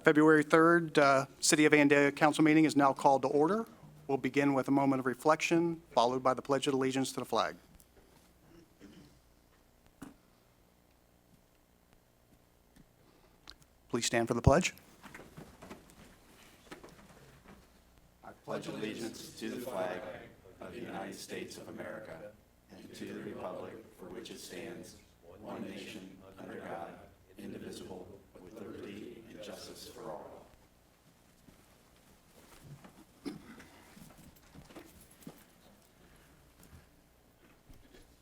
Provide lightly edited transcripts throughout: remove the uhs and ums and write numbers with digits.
February 3rd, City of Vandalia Council meeting is now called to order. We'll begin with a moment of reflection, followed by the Pledge of Allegiance to the flag. Please stand for the pledge. I pledge allegiance to the flag of the United States of America and to the republic for which it stands, one nation, under God, indivisible, with liberty and justice for all.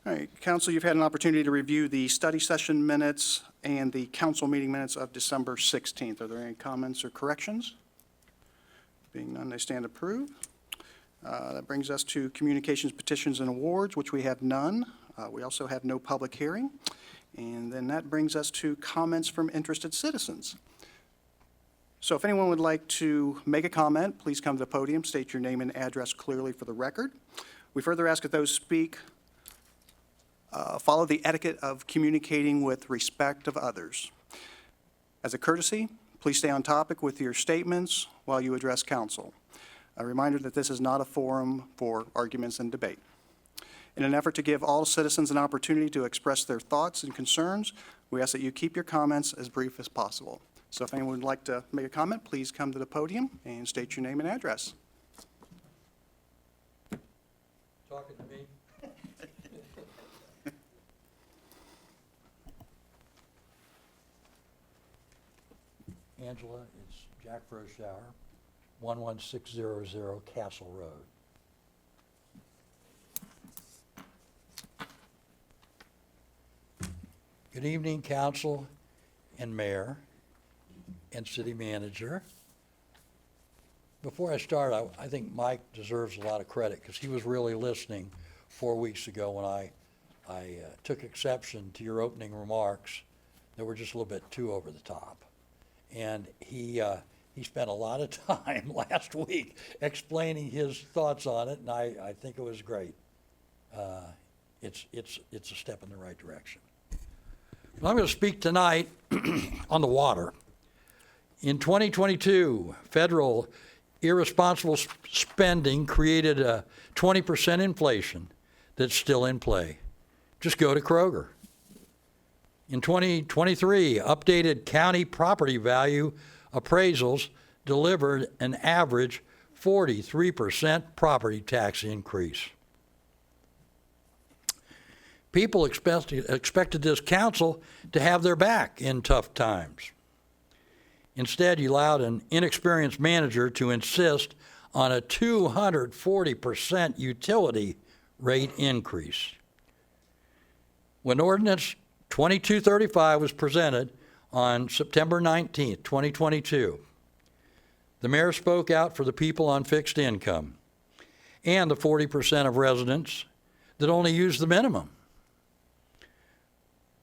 All right, Council, you've had an opportunity to review the study session minutes and the council meeting minutes of December 16th. Are there any comments or corrections? Being none, they stand approved. That brings us to communications, petitions, and awards, which we have none. We also have no public hearing. And then that brings us to comments from interested citizens. So if anyone would like to make a comment, please come to the podium, state your name and address clearly for the record. We further ask that those speak follow the etiquette of communicating with respect of others. As a courtesy, please stay on topic with your statements while you address council. A reminder that this is not a forum for arguments and debate. In an effort to give all citizens an opportunity to express their thoughts and concerns, we ask that you keep your comments as brief as possible. So if anyone would like to make a comment, please come to the podium and state your name and address. Talking to me? Angela, it's Jack Froschauer, 11600 Castle Road. Good evening, council and mayor and city manager. Before I start, I think Mike deserves a lot of credit because he was really listening 4 weeks ago when I took exception to your opening remarks that were just a little bit too over the top. And he spent a lot of time last week explaining his thoughts on it, and I think it was great. It's a step in the right direction. Well, I'm going to speak tonight on the water. In 2022, federal irresponsible spending created a 20% inflation that's still in play. Just go to Kroger. In 2023, updated county property value appraisals delivered an average 43% property tax increase. People expected this council to have their back in tough times. Instead, you allowed an inexperienced manager to insist on a 240% utility rate increase. When Ordinance 2235 was presented on September 19th, 2022, the mayor spoke out for the people on fixed income and the 40% of residents that only use the minimum.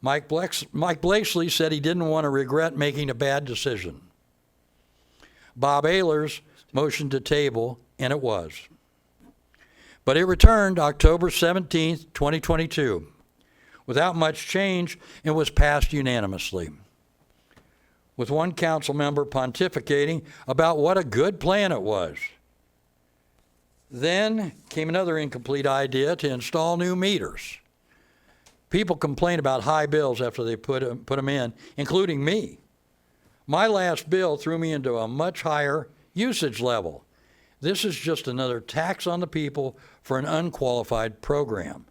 Mike Blakeslee said he didn't want to regret making a bad decision. Bob Ehlers motioned to table, and it was. But it returned October 17th, 2022, without much change, and was passed unanimously, with one council member pontificating about what a good plan it was. Then came another incomplete idea to install new meters. People complain about high bills after they put them in, including me. My last bill threw me into a much higher usage level. This is just another tax on the people for an unqualified program.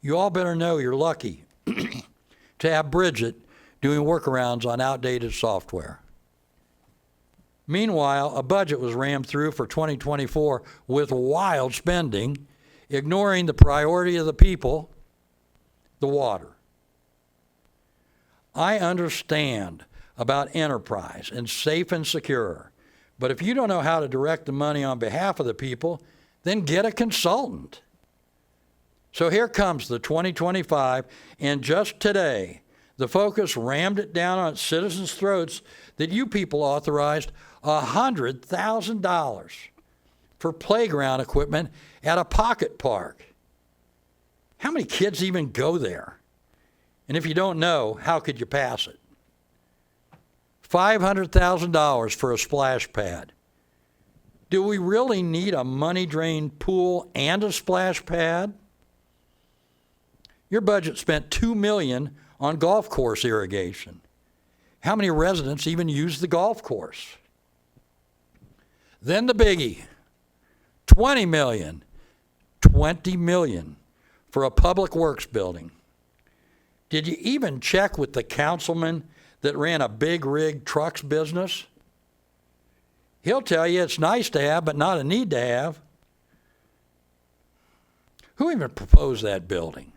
You all better know you're lucky to have Bridget doing workarounds on outdated software. Meanwhile, a budget was rammed through for 2024 with wild spending, ignoring the priority of the people, the water. I understand about enterprise and safe and secure, but if you don't know how to direct the money on behalf of the people, then get a consultant. So here comes the 2025, and just today, the focus rammed it down on citizens' throats that you people authorized $100,000 for playground equipment at a pocket park. How many kids even go there? And if you don't know, how could you pass it? $500,000 for a splash pad. Do we really need a money drain pool and a splash pad? Your budget spent $2 million on golf course irrigation. How many residents even use the golf course? Then the biggie, $20 million for a public works building. Did you even check with the councilman that ran a big rig trucks business? He'll tell you it's nice to have, but not a need to have. Who even proposed that building?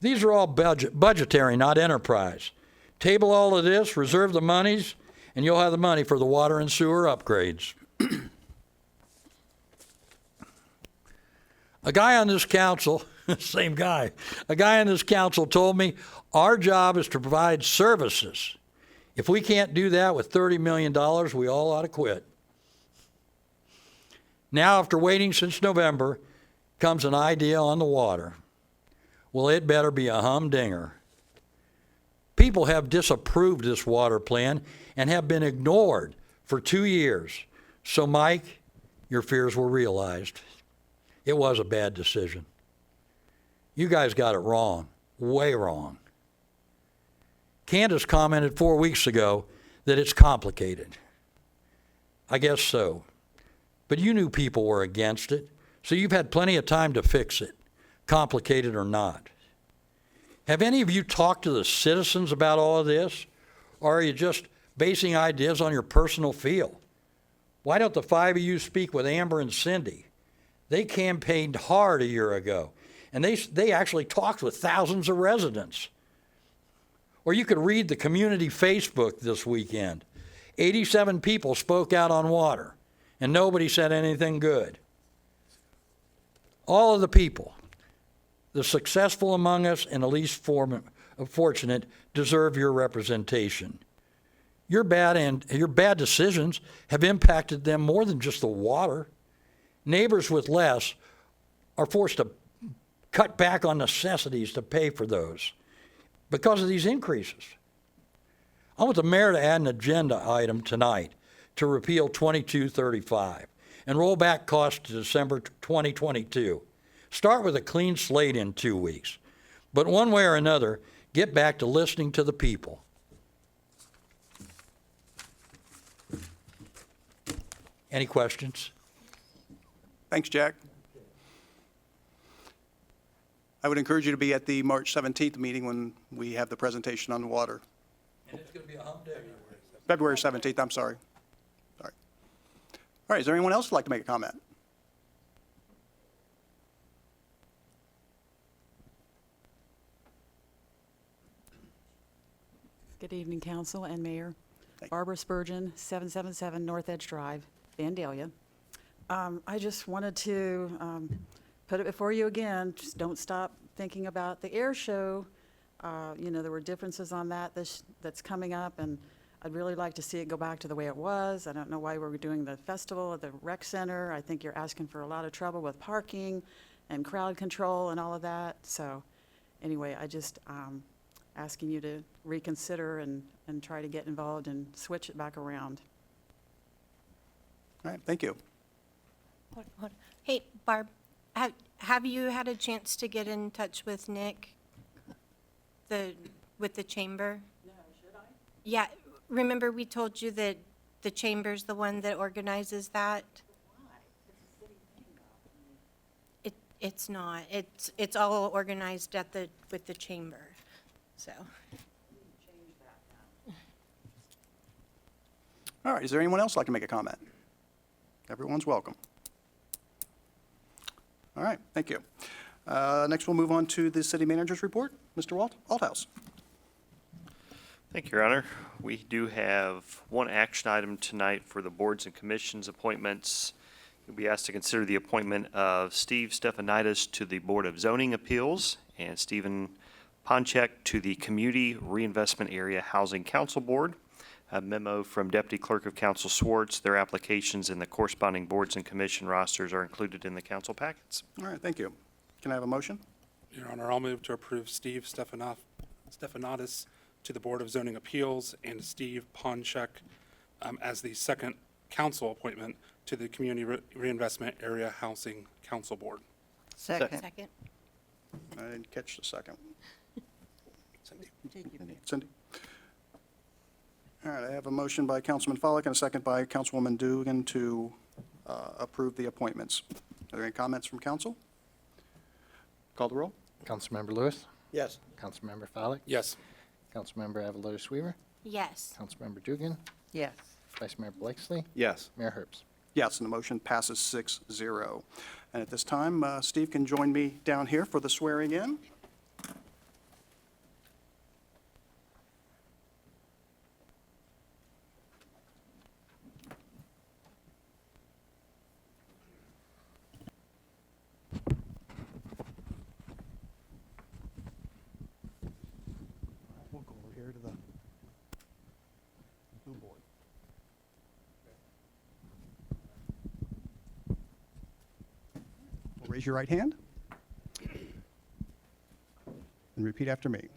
These are all budgetary, not enterprise. Table all of this, reserve the monies, and you'll have the money for the water and sewer upgrades. A guy on this council, same guy, a guy on this council told me our job is to provide services. If we can't do that with $30 million, we all ought to quit. Now, after waiting since November, comes an idea on the water. Well, it better be a humdinger. People have disapproved this water plan and have been ignored for 2 years. So, Mike, your fears were realized. It was a bad decision. You guys got it wrong, way wrong. Candace commented 4 weeks ago that it's complicated. I guess so. But you knew people were against it, so you've had plenty of time to fix it, complicated or not. Have any of you talked to the citizens about all of this? Or are you just basing ideas on your personal feel? Why don't the 5 of you speak with Amber and Cindy? They campaigned hard a year ago, and they actually talked with thousands of residents. Or you could read the community Facebook this weekend. 87 people spoke out on water, and nobody said anything good. All of the people, the successful among us and the least fortunate, deserve your representation. Your bad decisions have impacted them more than just the water. Neighbors with less are forced to cut back on necessities to pay for those because of these increases. I want the mayor to add an agenda item tonight to repeal 2235 and roll back costs to December 2022. Start with a clean slate in 2 weeks. But one way or another, get back to listening to the people. Any questions? Thanks, Jack. I would encourage you to be at the March 17th meeting when we have the presentation on the water. And it's going to be a humdinger. February 17th, I'm sorry. Sorry. All right, is there anyone else who'd like to make a comment? Good evening, Council and Mayor. Thank you. Barbara Spurgeon, 777 North Edge Drive, Vandalia. I just wanted to put it before you again, just don't stop thinking about the air show. There were differences on that's coming up, and I'd really like to see it go back to the way it was. I don't know why we're doing the festival at the rec center. I think you're asking for a lot of trouble with parking and crowd control and all of that. So anyway, I just asking you to reconsider and try to get involved and switch it back around. All right, thank you. Hold on. Hey, Barb, have you had a chance to get in touch with Nick, with the chamber? No, should I? Yeah, remember we told you that the chamber's the one that organizes that? Why? It's a city thing, though. It's not. It's all organized with the chamber, so. Change that now. All right, is there anyone else who'd like to make a comment? Everyone's welcome. All right, thank you. Next, we'll move on to the city manager's report. Mr. Althouse. Thank you, Your Honor. We do have one action item tonight for the boards and commissions appointments. You'll be asked to consider the appointment of Steve Stefanidis to the Board of Zoning Appeals and Steve Ponscheck to the Community Reinvestment Area Housing Council Board. A memo from Deputy Clerk of Council Swartz. Their applications and the corresponding boards and commission rosters are included in the council packets. All right, thank you. Can I have a motion? Your Honor, I'll move to approve Steve Stefanidis to the Board of Zoning Appeals and Steve Ponscheck as the second council appointment to the Community Reinvestment Area Housing Council Board. Second. Second. I didn't catch the second. Cindy? Cindy? All right, I have a motion by Councilman Follick and a second by Councilwoman Dugan to approve the appointments. Are there any comments from council? Call the roll. Councilmember Lewis, Yes. Councilmember Follick, Yes. Councilmember Avalotis Weaver, Yes. Councilmember Dugan, Yes. Vice Mayor Blakesley, Yes. Mayor Herbst. Yes, and the motion passes 6-0. And at this time, Steve can join me down here for the swearing in. We'll go over here to the blue board. Raise your right hand and repeat after me.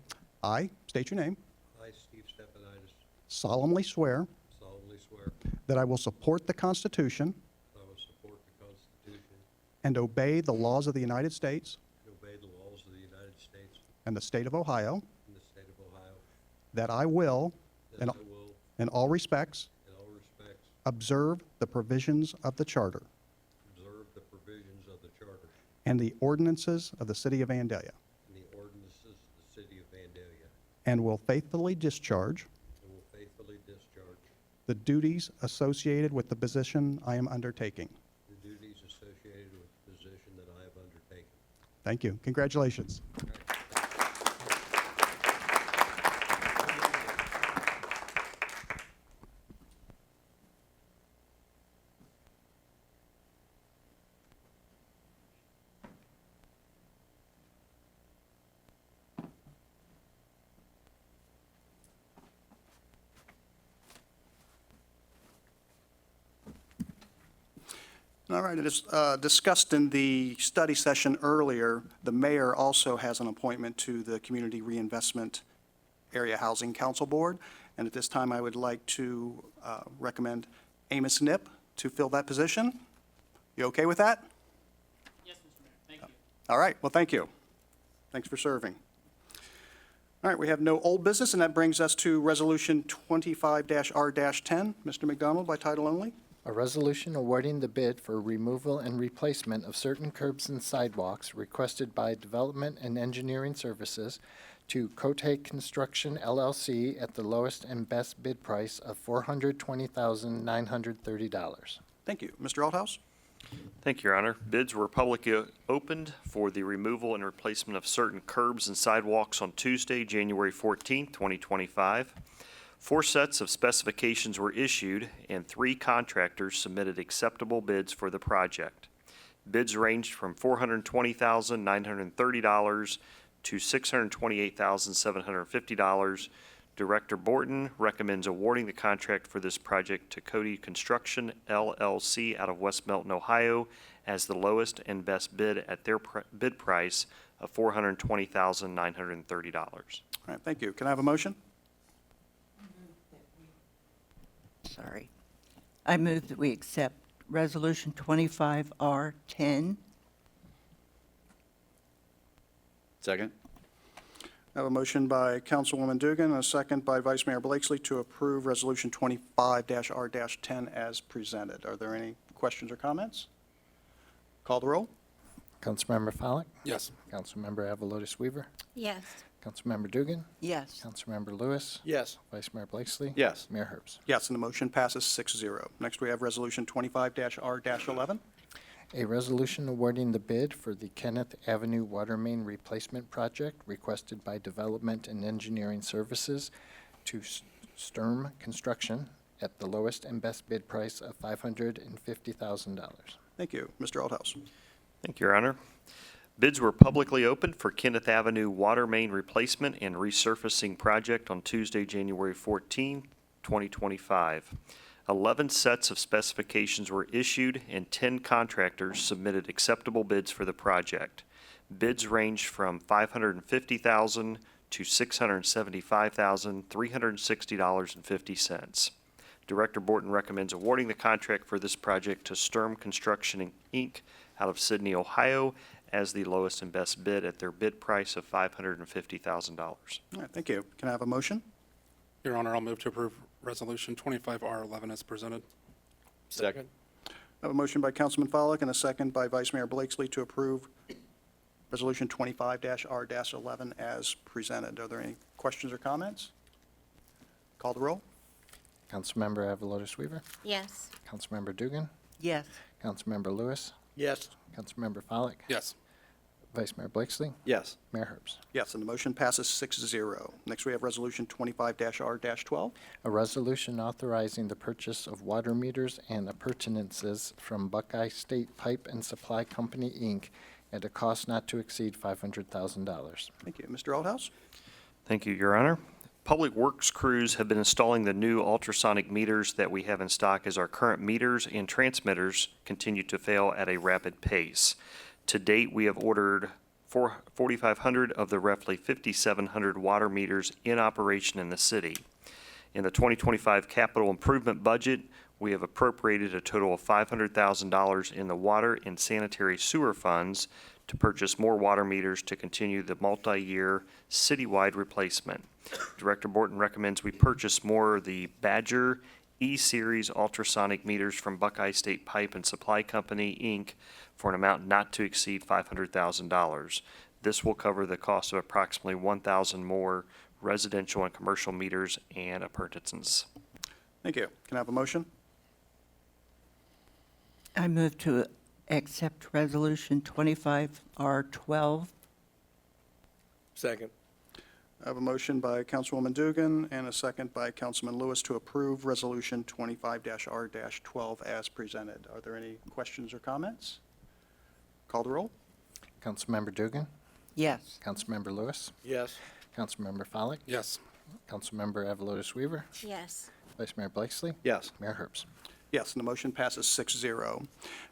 I state your name, I, Steve Stefanidis, solemnly swear solemnly swear that I will support the Constitution that I will support the Constitution and obey the laws of the United States and obey the laws of the United States and the state of Ohio, and the state of Ohio, that I will, that in I will, in all respects, in all respects, observe the provisions of the Charter observe the provisions of the Charter and the ordinances of the City of Vandalia, and the ordinances of the City of Vandalia, and will faithfully discharge and will faithfully discharge the duties associated with the position I am undertaking. the duties associated with the position that I have undertaken. Thank you. Congratulations. All right, it is discussed in the study session earlier, the mayor also has an appointment to the Community Reinvestment Area Housing Council Board, and at this time, I would like to recommend Amos Knipp to fill that position. You okay with that? Yes, Mr. Mayor, thank you. All right, well, thank you. Thanks for serving. All right, we have no old business, and that brings us to Resolution 25-R-10. Mr. McDonald, by title only. A resolution awarding the bid for removal and replacement of certain curbs and sidewalks requested by Development and Engineering Services to Coate Construction LLC at the lowest and best bid price of $420,930. Thank you. Mr. Althouse? Thank you, Your Honor. Bids were publicly opened for the removal and replacement of certain curbs and sidewalks on Tuesday, January 14th, 2025. 4 sets of specifications were issued, and 3 contractors submitted acceptable bids for the project. Bids ranged from $420,930 to $628,750. Director Borton recommends awarding the contract for this project to Coate Construction LLC out of West Milton, Ohio, as the lowest and best bid at their bid price of $420,930. All right, thank you. Can I have a motion? Sorry. I move that we accept Resolution 25R10. Second? I have a motion by Councilwoman Dugan and a second by Vice Mayor Blakesley to approve Resolution 25-R-10 as presented. Are there any questions or comments? Call the roll. Councilmember Follick, Yes. Councilmember Avalotis Weaver, Yes. Councilmember Dugan, Yes. Councilmember Lewis, Yes. Vice Mayor Blakesley. Yes. Mayor Herbst. Yes, and the motion passes 6-0. Next, we have Resolution 25-R-11. A resolution awarding the bid for the Kenneth Avenue Water Main Replacement Project requested by Development and Engineering Services to Sturm Construction at the lowest and best bid price of $550,000. Thank you. Mr. Althouse. Thank you, Your Honor. Bids were publicly opened for Kenneth Avenue Water Main Replacement and Resurfacing Project on Tuesday, January 14, 2025. 11 sets of specifications were issued and 10 contractors submitted acceptable bids for the project. Bids ranged from $550,000 to $675,360.50. Director Borton recommends awarding the contract for this project to Sturm Construction, Inc. out of Sidney, Ohio, as the lowest and best bid at their bid price of $550,000. All right, thank you. Can I have a motion? Your Honor, I'll move to approve Resolution 25R11 as presented. Second. I have a motion by Councilman Follick and a second by Vice Mayor Blakesley to approve Resolution 25-R-11 as presented. Are there any questions or comments? Call the roll. Councilmember Avalotis Weaver, Yes. Councilmember Dugan, Yes. Councilmember Lewis, Yes. Councilmember Follick, Yes. Vice Mayor Blakesley, Yes. Mayor Herbst. Yes, and the motion passes 6-0. Next, we have Resolution 25-R-12. A resolution authorizing the purchase of water meters and appurtenances from Buckeye State Pipe and Supply Company, Inc. at a cost not to exceed $500,000. Thank you. Mr. Aldhouse? Thank you, Your Honor. Public Works crews have been installing the new ultrasonic meters that we have in stock as our current meters and transmitters continue to fail at a rapid pace. To date, we have ordered 4,500 of the roughly 5,700 water meters in operation in the city. In the 2025 capital improvement budget, we have appropriated a total of $500,000 in the water and sanitary sewer funds to purchase more water meters to continue the multi-year citywide replacement. Director Borton recommends we purchase more of the Badger E-Series ultrasonic meters from Buckeye State Pipe and Supply Company, Inc. for an amount not to exceed $500,000. This will cover the cost of approximately 1,000 more residential and commercial meters and appurtenances. Thank you. Can I have a motion? I move to accept Resolution 25R12. Second. I have a motion by Councilwoman Dugan and a second by Councilman Lewis to approve Resolution 25-R-12 as presented. Are there any questions or comments? Call the roll. Councilmember Dugan, Yes. Councilmember Lewis, Yes. Councilmember Follick, Yes. Councilmember Avalotis Weaver, Yes. Vice Mayor Blakesley, Yes. Mayor Herbst. Yes, and the motion passes 6-0.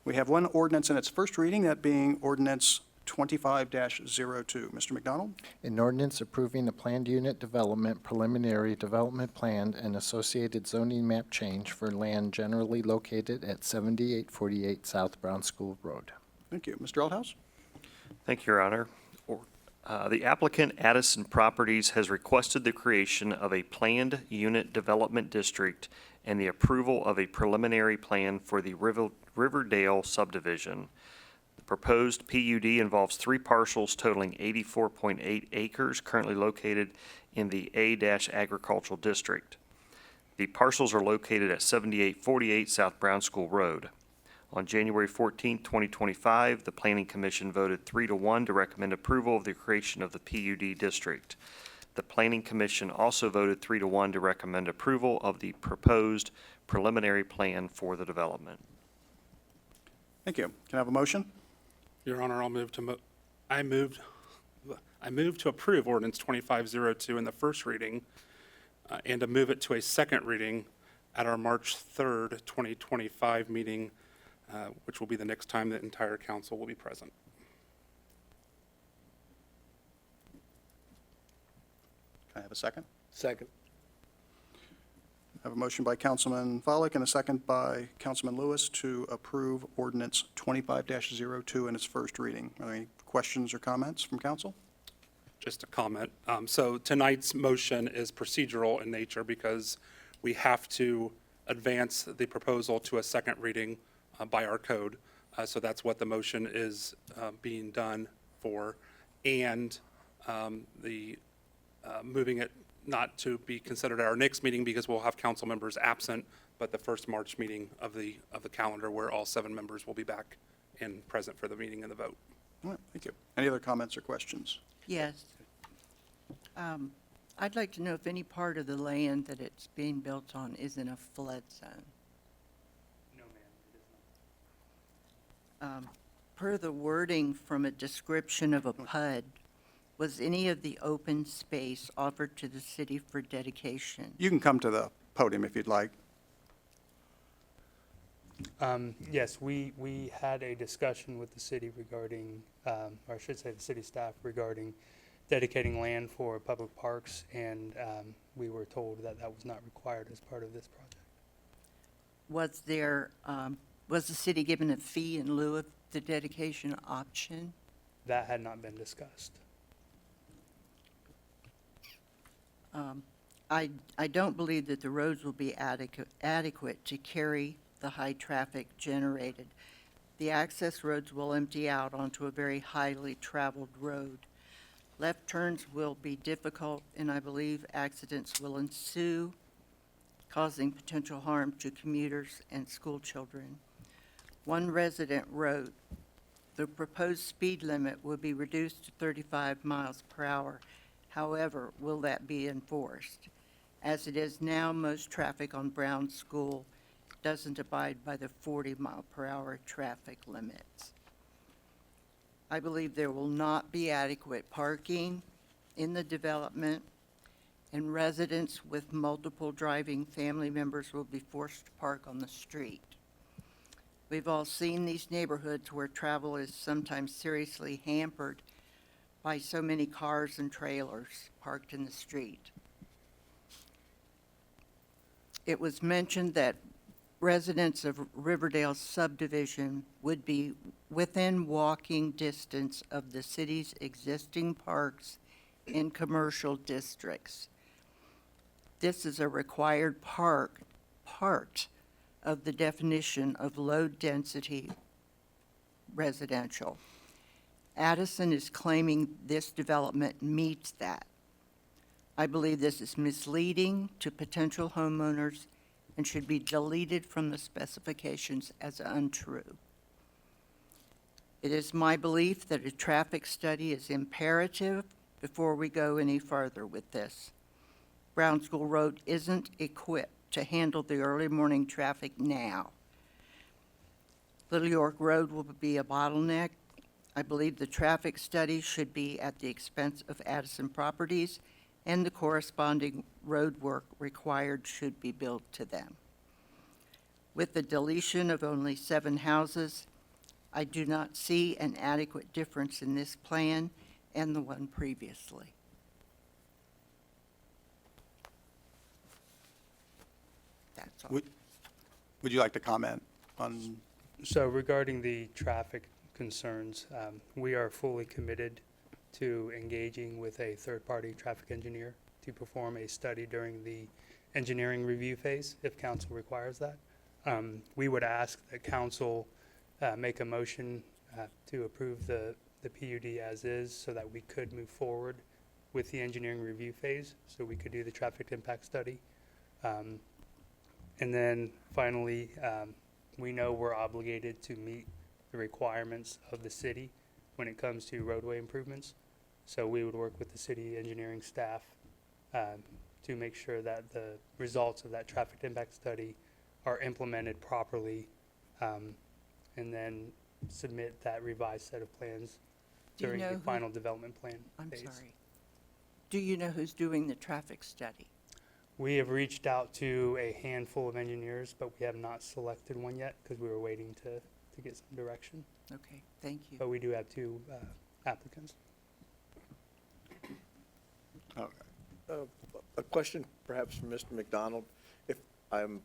We have one ordinance in its first reading, that being Ordinance 25-02. Mr. McDonald? An ordinance approving a planned unit development preliminary development plan and associated zoning map change for land generally located at 7848 South Brown School Road. Thank you. Mr. Aldhouse? Thank you, Your Honor. The applicant, Addison Properties, has requested the creation of a planned unit development district and the approval of a preliminary plan for the Riverdale subdivision. The proposed PUD involves 3 parcels totaling 84.8 acres currently located in the A-agricultural district. The parcels are located at 7848 South Brown School Road. On January 14, 2025, the Planning Commission voted 3-1 to recommend approval of the creation of the PUD district. The Planning Commission also voted 3-1 to recommend approval of the proposed preliminary plan for the development. Thank you. Can I have a motion? Your Honor, I move to approve Ordinance 2502 in the first reading and to move it to a second reading at our March 3rd, 2025 meeting, which will be the next time the entire council will be present. Can I have a second? Second. I have a motion by Councilman Follick and a second by Councilman Lewis to approve Ordinance 25-02 in its first reading. Are there any questions or comments from council? Just a comment. So tonight's motion is procedural in nature because we have to advance the proposal to a second reading by our code. So that's what the motion is being done for. And the moving it not to be considered at our next meeting because we'll have council members absent, but the first March meeting of the calendar where all 7 members will be back and present for the meeting and the vote. All right, thank you. Any other comments or questions? Yes. I'd like to know if any part of the land that it's being built on is in a flood zone. No, ma'am, it is not. Per the wording from a description of a PUD, was any of the open space offered to the city for dedication? You can come to the podium if you'd like. Yes, we had a discussion with the city regarding, or I should say the city staff regarding dedicating land for public parks, and we were told that that was not required as part of this project. Was the city given a fee in lieu of the dedication option? That had not been discussed. I don't believe that the roads will be adequate to carry the high traffic generated. The access roads will empty out onto a very highly traveled road. Left turns will be difficult, and I believe accidents will ensue, causing potential harm to commuters and school children. One resident wrote, "The proposed speed limit will be reduced to 35 miles per hour. However, will that be enforced? As it is now, most traffic on Brown School doesn't abide by the 40-mile-per-hour traffic limits." I believe there will not be adequate parking in the development, and residents with multiple driving family members will be forced to park on the street. We've all seen these neighborhoods where travel is sometimes seriously hampered by so many cars and trailers parked in the street. It was mentioned that residents of Riverdale subdivision would be within walking distance of the city's existing parks in commercial districts. This is a required part of the definition of low-density residential. Addison is claiming this development meets that. I believe this is misleading to potential homeowners and should be deleted from the specifications as untrue. It is my belief that a traffic study is imperative before we go any further with this. Brown School Road isn't equipped to handle the early morning traffic now. Little York Road will be a bottleneck. I believe the traffic study should be at the expense of Addison Properties, and the corresponding road work required should be billed to them. With the deletion of only 7 houses, I do not see an adequate difference in this plan and the one previously. That's all. Would you like to comment on? So regarding the traffic concerns, we are fully committed to engaging with a third-party traffic engineer to perform a study during the engineering review phase, if council requires that. We would ask that council make a motion to approve the PUD as is, so that we could move forward with the engineering review phase, so we could do the traffic impact study. And then finally, we know we're obligated to meet the requirements of the city when it comes to roadway improvements. So we would work with the city engineering staff to make sure that the results of that traffic impact study are implemented properly, and then submit that revised set of plans Do you during know the who- final development plan I'm phase. sorry. Do you know who's doing the traffic study? We have reached out to a handful of engineers, but we have not selected one yet because we were waiting to get some direction. Okay, thank you. But we do have 2 applicants. A question perhaps from Mr. McDonald. If I'm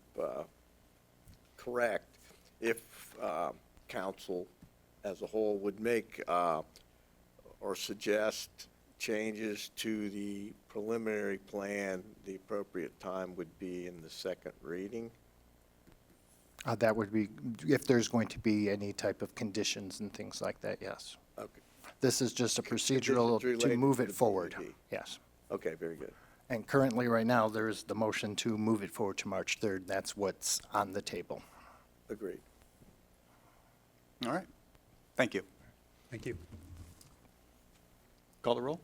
correct, if council as a whole would make or suggest changes to the preliminary plan, the appropriate time would be in the second reading? That would be, if there's going to be any type of conditions and things like that, yes. Okay. This is just a procedural Conditions to related move to it the forward, PUD. yes. Okay, very good. And currently, right now, there is the motion to move it forward to March 3rd. That's what's on the table. Agreed. All right. Thank you. Thank you. Call the roll?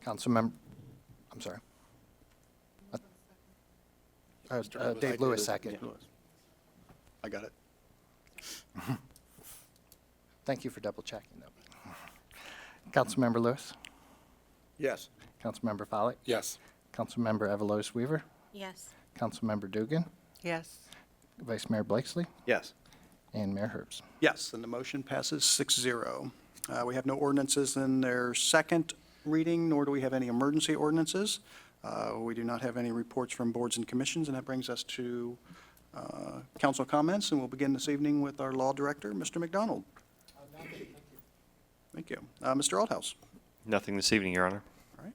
Councilmember, I'm sorry. Dave Lewis, second. Yeah. I got it. Thank you for double checking, though. Councilmember Lewis, Yes. Councilmember Follett, Yes. Councilmember Evelos Weaver, Yes. Councilmember Dugan, Yes, Vice Mayor Blakesley, Yes. and Mayor Herbst. Yes, and the motion passes 6-0. We have no ordinances in their second reading, nor do we have any emergency ordinances. We do not have any reports from boards and commissions, and that brings us to council comments, and we'll begin this evening with our law director, Mr. McDonald. Thank you. Mr. Aldhouse. Nothing this evening, Your Honor. All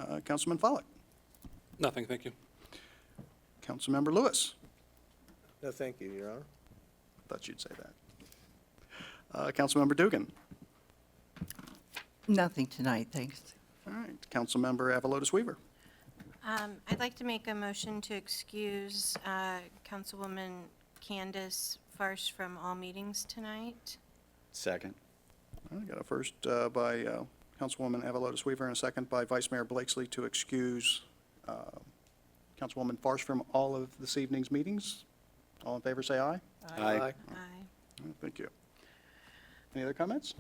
right. Councilman Follett. Nothing, thank you. Councilmember Lewis. No, thank you, Your Honor. Thought you'd say that. Councilmember Dugan. Nothing tonight, thanks. All right. Councilmember Avalotis Weaver. I'd like to make a motion to excuse Councilwoman Candace Farsh from all meetings tonight. Second. I got a first by Councilwoman Avalotis Weaver and a second by Vice Mayor Blakesley to excuse Councilwoman Farsh from all of this evening's meetings. All in favor, say aye. Aye. Aye. Thank you. Any other comments?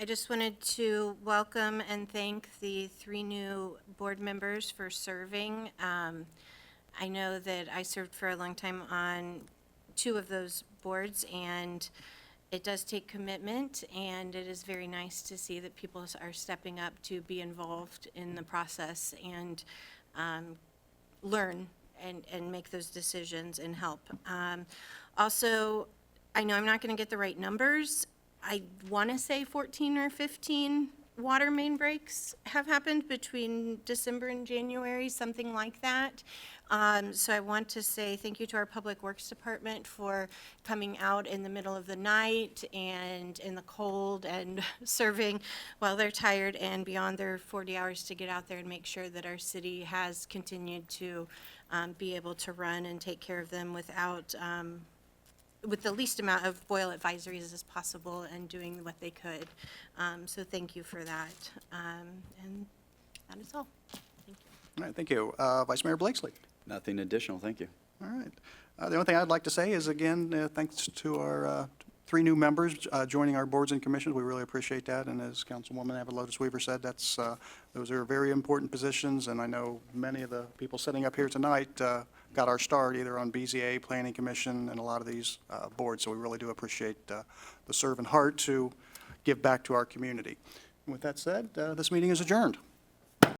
I just wanted to welcome and thank the 3 new board members for serving. I know that I served for a long time on 2 of those boards, and it does take commitment, and it is very nice to see that people are stepping up to be involved in the process and learn and make those decisions and help. Also, I know I'm not going to get the right numbers. I want to say 14 or 15 water main breaks have happened between December and January, something like that. So I want to say thank you to our Public Works Department for coming out in the middle of the night and in the cold and serving while they're tired and beyond their 40 hours to get out there and make sure that our city has continued to be able to run and take care of them without with the least amount of boil advisories as possible and doing what they could. So thank you for that. And that is all. Thank you. All right, thank you. Vice Mayor Blakesley. Nothing additional, thank you. All right. The only thing I'd like to say is, again, thanks to our 3 new members joining our boards and commissions. We really appreciate that. And as Councilwoman Avalotis Weaver said, those are very important positions. And I know many of the people sitting up here tonight got our start either on BZA, Planning Commission, and a lot of these boards. So we really do appreciate the servant heart to give back to our community. And with that said, this meeting is adjourned.